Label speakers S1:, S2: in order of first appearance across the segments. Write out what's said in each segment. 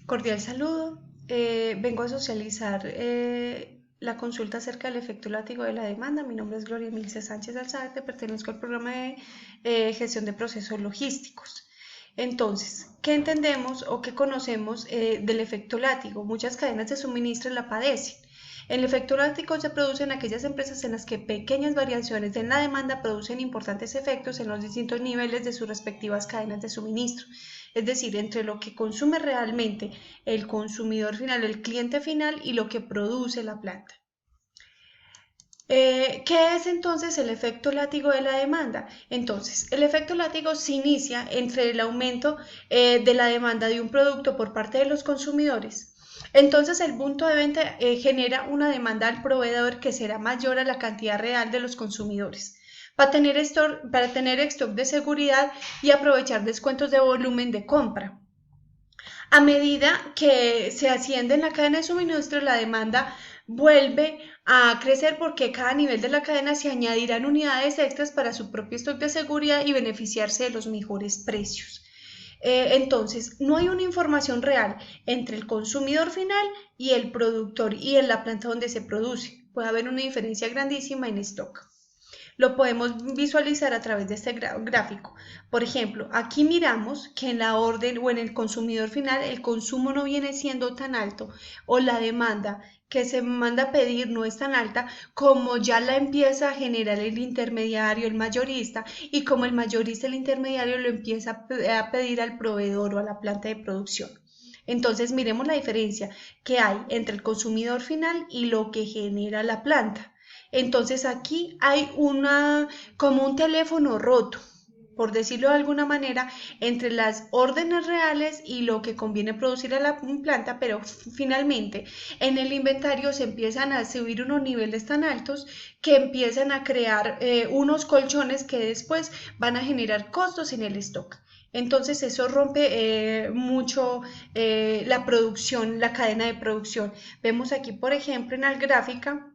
S1: Cordial saludo. Vengo a socializar la consulta acerca del efecto látigo de la demanda. Mi nombre es Gloria Milce Sánchez Alzate, pertenezco al programa de gestión de procesos logísticos. Entonces, ¿qué entendemos o qué conocemos del efecto látigo? Muchas cadenas de suministro la padecen. El efecto látigo se produce en aquellas empresas en las que pequeñas variaciones en la demanda producen importantes efectos en los distintos niveles de sus respectivas cadenas de suministro, es decir, entre lo que consume realmente el consumidor final, el cliente final, y lo que produce la planta. ¿Qué es entonces el efecto látigo de la demanda? Entonces, el efecto látigo se inicia entre el aumento de la demanda de un producto por parte de los consumidores. Entonces, el punto de venta genera una demanda al proveedor que será mayor a la cantidad real de los consumidores. Para tener stock de seguridad y aprovechar descuentos de volumen de compra. A medida que se asciende en la cadena de suministro, la demanda vuelve a crecer porque cada nivel de la cadena se añadirán unidades extras para su propio stock de seguridad y beneficiarse de los mejores precios. Entonces, no hay una información real entre el consumidor final y el productor y en la planta donde se produce. Puede haber una diferencia grandísima en stock. Lo podemos visualizar a través de este gráfico. Por ejemplo, aquí miramos que en la orden o en el consumidor final el consumo no viene siendo tan alto o la demanda que se manda a pedir no es tan alta como ya la empieza a generar el intermediario, el mayorista, y como el mayorista, el intermediario lo empieza a pedir al proveedor o a la planta de producción. Entonces miremos la diferencia que hay entre el consumidor final y lo que genera la planta. Entonces aquí hay como un teléfono roto, por decirlo de alguna manera, entre las órdenes reales y lo que conviene producir a la planta, pero finalmente en el inventario se empiezan a subir unos niveles tan altos que empiezan a crear unos colchones que después van a generar costos en el stock. Entonces eso rompe mucho la producción, la cadena de producción. Vemos aquí, por ejemplo, en la gráfica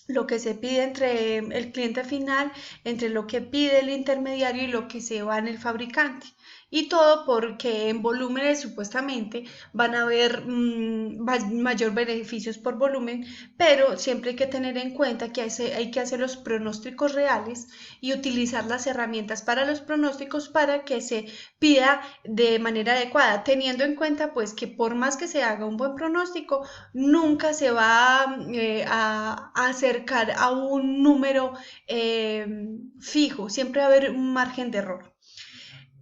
S1: lo que se pide entre el cliente final, entre lo que pide el intermediario y lo que se va en el fabricante. Y todo porque en volúmenes supuestamente van a haber mayor beneficios por volumen, pero siempre hay que tener en cuenta que hay que hacer los pronósticos reales y utilizar las herramientas para los pronósticos para que se pida de manera adecuada, teniendo en cuenta pues que por más que se haga un buen pronóstico, nunca se va a acercar a un número fijo, siempre va a haber un margen de error.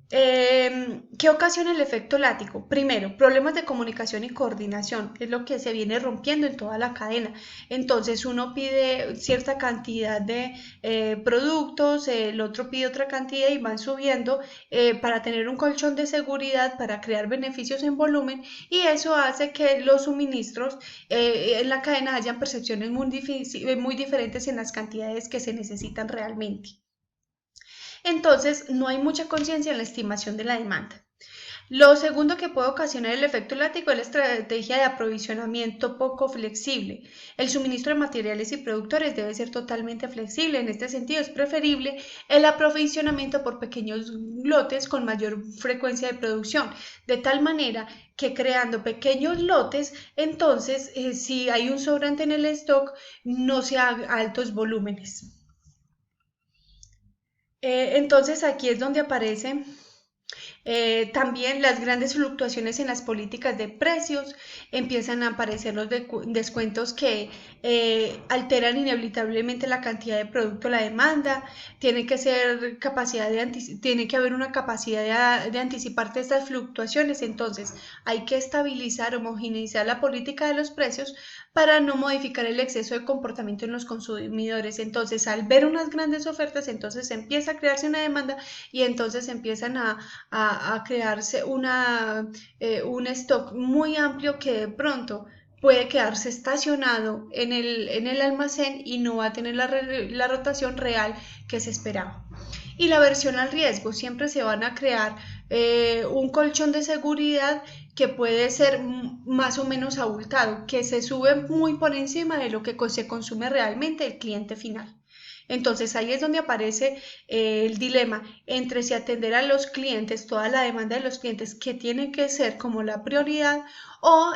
S1: ¿Qué ocasiona el efecto látigo? Primero, problemas de comunicación y coordinación, es lo que se viene rompiendo en toda la cadena. Entonces, uno pide cierta cantidad de productos, el otro pide otra cantidad y van subiendo para tener un colchón de seguridad, para crear beneficios en volumen, y eso hace que los suministros en la cadena hayan percepciones muy diferentes en las cantidades que se necesitan realmente. Entonces, no hay mucha conciencia en la estimación de la demanda. Lo segundo que puede ocasionar el efecto látigo es la estrategia de aprovisionamiento poco flexible. El suministro de materiales y productores debe ser totalmente flexible. En este sentido, es preferible el aprovisionamiento por pequeños lotes con mayor frecuencia de producción, de tal manera que creando pequeños lotes, entonces, si hay un sobrante en el stock, no se haga altos volúmenes. Entonces, aquí es donde aparece también las grandes fluctuaciones en las políticas de precios, empiezan a aparecer los descuentos que alteran inevitablemente la cantidad de producto, la demanda, tiene que haber una capacidad de anticiparte estas fluctuaciones, entonces hay que estabilizar, homogeneizar la política de los precios para no modificar el exceso de comportamiento en los consumidores. Entonces, al ver unas grandes ofertas, entonces empieza a crearse una demanda y entonces empiezan a crearse un stock muy amplio que de pronto puede quedarse estacionado en el almacén y no va a tener la rotación real que se esperaba. Y la versión al riesgo, siempre se van a crear un colchón de seguridad que puede ser más o menos abultado, que se sube muy por encima de lo que se consume realmente el cliente final. Entonces ahí es donde aparece el dilema entre si atender a los clientes, toda la demanda de los clientes que tiene que ser como la prioridad, o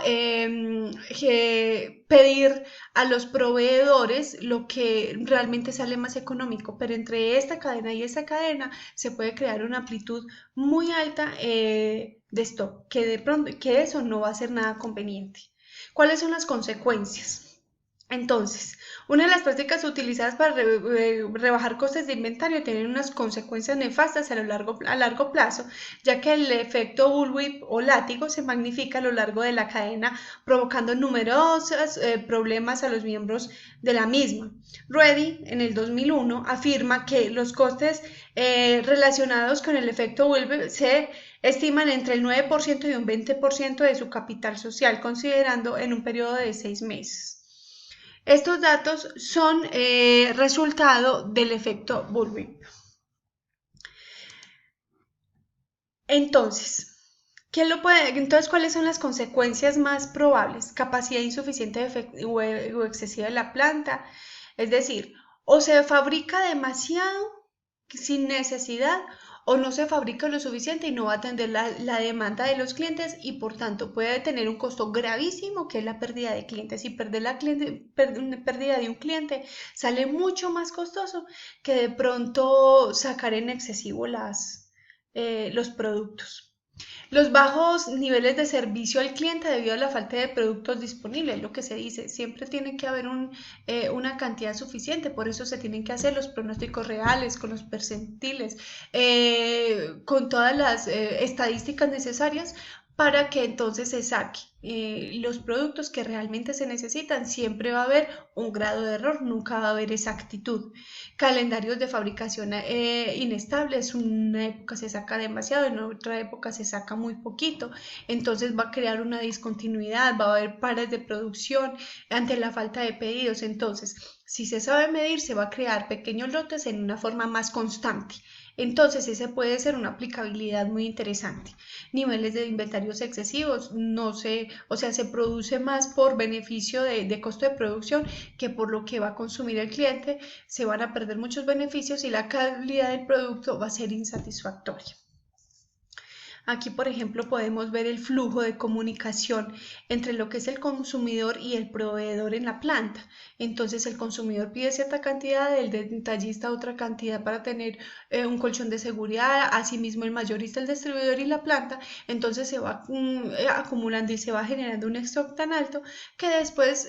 S1: pedir a los proveedores lo que realmente sale más económico. Pero entre esta cadena y esta cadena se puede crear una amplitud muy alta de stock, que de pronto que eso no va a ser nada conveniente. ¿Cuáles son las consecuencias? Entonces, una de las prácticas utilizadas para rebajar costes de inventario tiene unas consecuencias nefastas a largo plazo, ya que el efecto bullwhip o látigo se magnifica a lo largo de la cadena, provocando numerosos problemas a los miembros de la misma. Reddy, en el 2001, afirma que los costes relacionados con el efecto bullwhip se estiman entre el 9% y un 20% de su capital social, considerando en un periodo de 6 meses. Estos datos son resultado del efecto bullwhip. Entonces, ¿cuáles son las consecuencias más probables? Capacidad insuficiente o excesiva de la planta, es decir, o se fabrica demasiado sin necesidad, o no se fabrica lo suficiente y no va a atender la demanda de los clientes, y por tanto puede tener un costo gravísimo, que es la pérdida de clientes. Y perder pérdida de un cliente sale mucho más costoso que de pronto sacar en excesivo los productos. Los bajos niveles de servicio al cliente debido a la falta de productos disponibles, lo que se dice, siempre tiene que haber una cantidad suficiente, por eso se tienen que hacer los pronósticos reales, con los percentiles, con todas las estadísticas necesarias para que entonces se saque los productos que realmente se necesitan. Siempre va a haber un grado de error, nunca va a haber exactitud. Calendarios de fabricación inestables, una época se saca demasiado, en otra época se saca muy poquito, entonces va a crear una discontinuidad, va a haber pares de producción ante la falta de pedidos. Entonces, si se sabe medir, se va a crear pequeños lotes en una forma más constante. Entonces, esa puede ser una aplicabilidad muy interesante. Niveles de inventarios excesivos, no sé, o sea, se produce más por beneficio de costo de producción que por lo que va a consumir el cliente. Se van a perder muchos beneficios y la calidad del producto va a ser insatisfactoria. Aquí, por ejemplo, podemos ver el flujo de comunicación entre lo que es el consumidor y el proveedor en la planta. Entonces, el consumidor pide cierta cantidad, el detallista otra cantidad para tener un colchón de seguridad, asimismo el mayorista, el distribuidor y la planta. Entonces, se va acumulando y se va generando un stock tan alto que después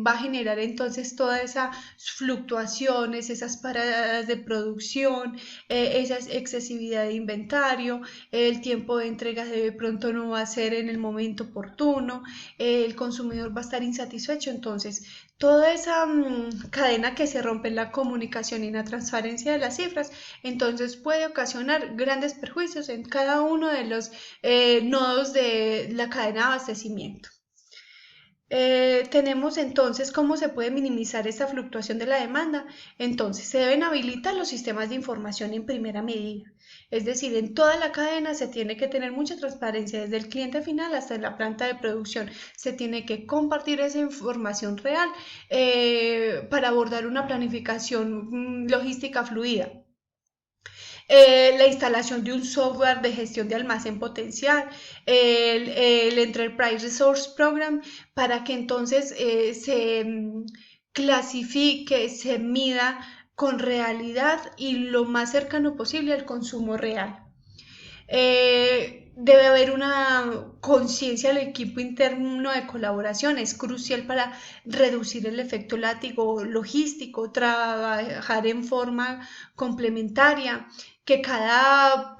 S1: va a generar entonces todas esas fluctuaciones, esas paradas de producción, esa excesividad de inventario, el tiempo de entrega de pronto no va a ser en el momento oportuno, el consumidor va a estar insatisfecho. Entonces, toda esa cadena que se rompe en la comunicación y en la transparencia de las cifras, entonces puede ocasionar grandes perjuicios en cada uno de los nodos de la cadena de abastecimiento. Tenemos entonces cómo se puede minimizar esta fluctuación de la demanda. Entonces, se deben habilitar los sistemas de información en primera medida. Es decir, en toda la cadena se tiene que tener mucha transparencia, desde el cliente final hasta la planta de producción. Se tiene que compartir esa información real para abordar una planificación logística fluida. La instalación de un software de gestión de almacén potencial, el Enterprise Resource Program, para que entonces se clasifique, se mida con realidad y lo más cercano posible al consumo real. Debe haber una conciencia del equipo interno de colaboración, es crucial para reducir el efecto látigo logístico, trabajar en forma complementaria, que cada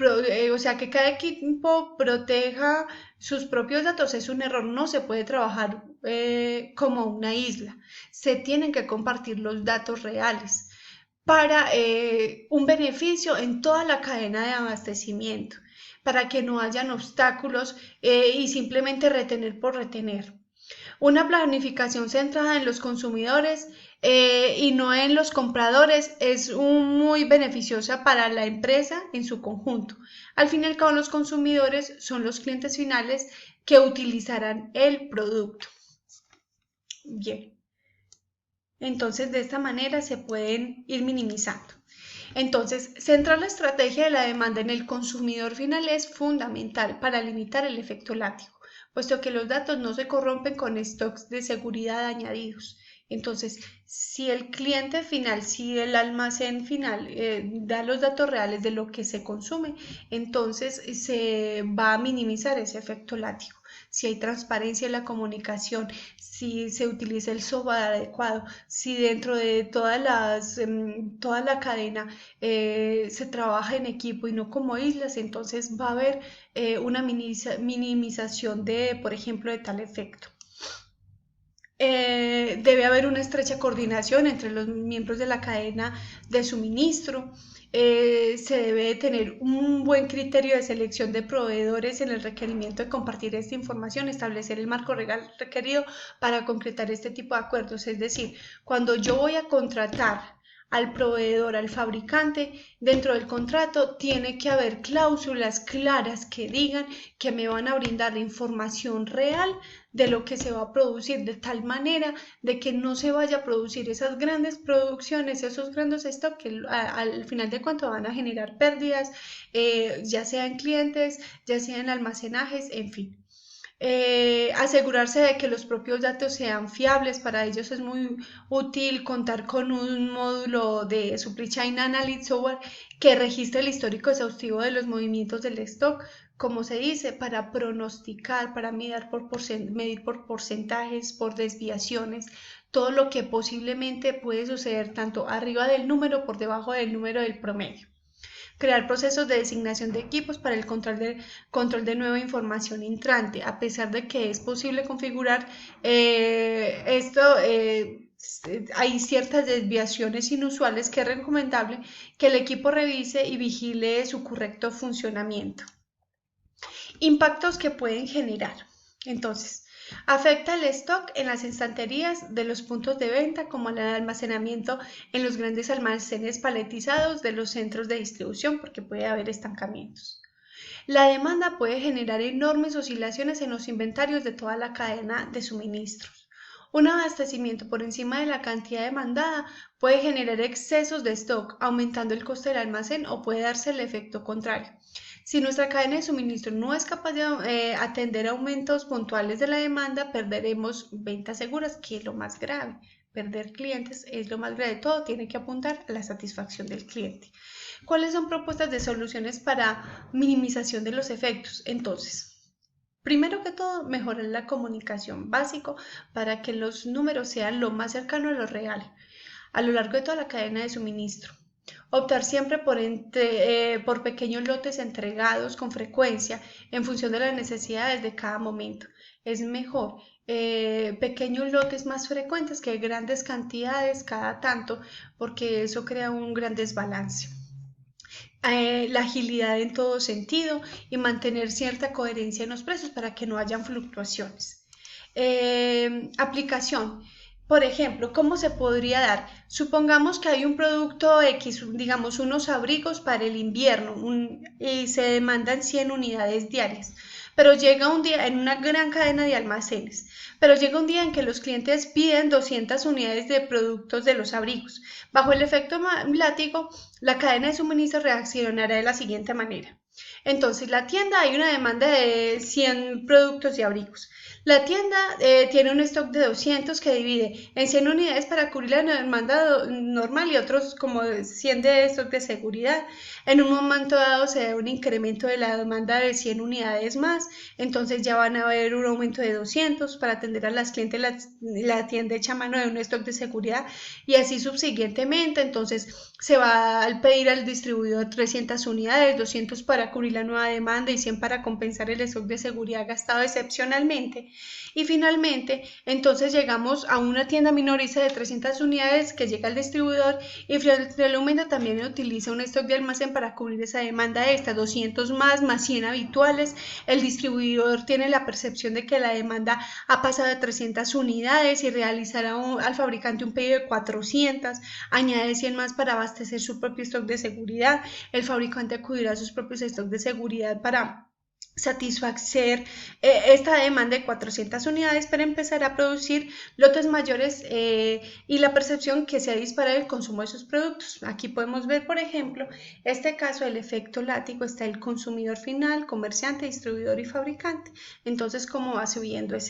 S1: equipo proteja sus propios datos. Es un error, no se puede trabajar como una isla, se tienen que compartir los datos reales para un beneficio en toda la cadena de abastecimiento, para que no hayan obstáculos y simplemente retener por retener. Una planificación centrada en los consumidores y no en los compradores es muy beneficiosa para la empresa en su conjunto. Al fin y al cabo, los consumidores son los clientes finales que utilizarán el producto. Bien. Entonces, de esta manera se pueden ir minimizando. Entonces, centrar la estrategia de la demanda en el consumidor final es fundamental para limitar el efecto látigo, puesto que los datos no se corrompen con stocks de seguridad añadidos. Entonces, si el cliente final, si el almacén final da los datos reales de lo que se consume, entonces se va a minimizar ese efecto látigo. Si hay transparencia en la comunicación, si se utiliza el software adecuado, si dentro de toda la cadena se trabaja en equipo y no como islas, entonces va a haber una minimización de, por ejemplo, de tal efecto. Debe haber una estrecha coordinación entre los miembros de la cadena de suministro. Se debe tener un buen criterio de selección de proveedores en el requerimiento de compartir esta información, establecer el marco legal requerido para concretar este tipo de acuerdos. Es decir, cuando yo voy a contratar al proveedor, al fabricante, dentro del contrato tiene que haber cláusulas claras que digan que me van a brindar la información real de lo que se va a producir, de tal manera de que no se vaya a producir esas grandes producciones, esos grandes stocks que al final de cuentas van a generar pérdidas, ya sea en clientes, ya sea en almacenajes, en fin. Asegurarse de que los propios datos sean fiables. Para ellos es muy útil contar con un módulo de Supply Chain Analytics Software que registre el histórico exhaustivo de los movimientos del stock, como se dice, para pronosticar, para medir por porcentajes, por desviaciones, todo lo que posiblemente puede suceder tanto arriba del número, por debajo del número del promedio. Crear procesos de designación de equipos para el control de nueva información entrante, a pesar de que es posible configurar esto. Hay ciertas desviaciones inusuales que es recomendable que el equipo revise y vigile su correcto funcionamiento. Impactos que pueden generar. Entonces, afecta el stock en las estanterías de los puntos de venta, como el almacenamiento en los grandes almacenes paletizados de los centros de distribución, porque puede haber estancamientos. La demanda puede generar enormes oscilaciones en los inventarios de toda la cadena de suministros. Un abastecimiento por encima de la cantidad demandada puede generar excesos de stock, aumentando el coste del almacén, o puede darse el efecto contrario. Si nuestra cadena de suministro no es capaz de atender aumentos puntuales de la demanda, perderemos ventas seguras, que es lo más grave. Perder clientes es lo más grave de todo, tiene que apuntar a la satisfacción del cliente. ¿Cuáles son propuestas de soluciones para minimización de los efectos? Entonces, primero que todo, mejorar la comunicación básico para que los números sean lo más cercano a lo real a lo largo de toda la cadena de suministro. Optar siempre por pequeños lotes entregados con frecuencia en función de las necesidades de cada momento. Es mejor pequeños lotes más frecuentes que grandes cantidades cada tanto, porque eso crea un gran desbalance. La agilidad en todo sentido y mantener cierta coherencia en los precios para que no hayan fluctuaciones. Aplicación. Por ejemplo, ¿cómo se podría dar? Supongamos que hay un producto X, digamos unos abrigos para el invierno, y se demandan 100 unidades diarias, pero llega un día en una gran cadena de almacenes, pero llega un día en que los clientes piden 200 unidades de productos de los abrigos. Bajo el efecto látigo, la cadena de suministro reaccionará de la siguiente manera. Entonces, la tienda, hay una demanda de 100 productos de abrigos. La tienda tiene un stock de 200 que divide en 100 unidades para cubrir la demanda normal y otros como 100 de stock de seguridad. En un momento dado se da un incremento de la demanda de 100 unidades más, entonces ya van a haber un aumento de 200 para atender a las clientes. La tienda echa mano de un stock de seguridad y así subsiguientemente. Entonces se va a pedir al distribuidor 300 unidades, 200 para cubrir la nueva demanda y 100 para compensar el stock de seguridad gastado excepcionalmente. Y finalmente, entonces llegamos a una tienda minorista de 300 unidades que llega al distribuidor y frente al aumento también utiliza un stock de almacén para cubrir esa demanda extra, 200 más 100 habituales. El distribuidor tiene la percepción de que la demanda ha pasado de 300 unidades y realizará al fabricante un pedido de 400, añade 100 más para abastecer su propio stock de seguridad. El fabricante acudirá a sus propios stocks de seguridad para satisfacer esta demanda de 400 unidades para empezar a producir lotes mayores y la percepción que se dispara el consumo de sus productos. Aquí podemos ver, por ejemplo, este caso del efecto látigo, está el consumidor final, comerciante, distribuidor y fabricante. Entonces, cómo va subiendo ese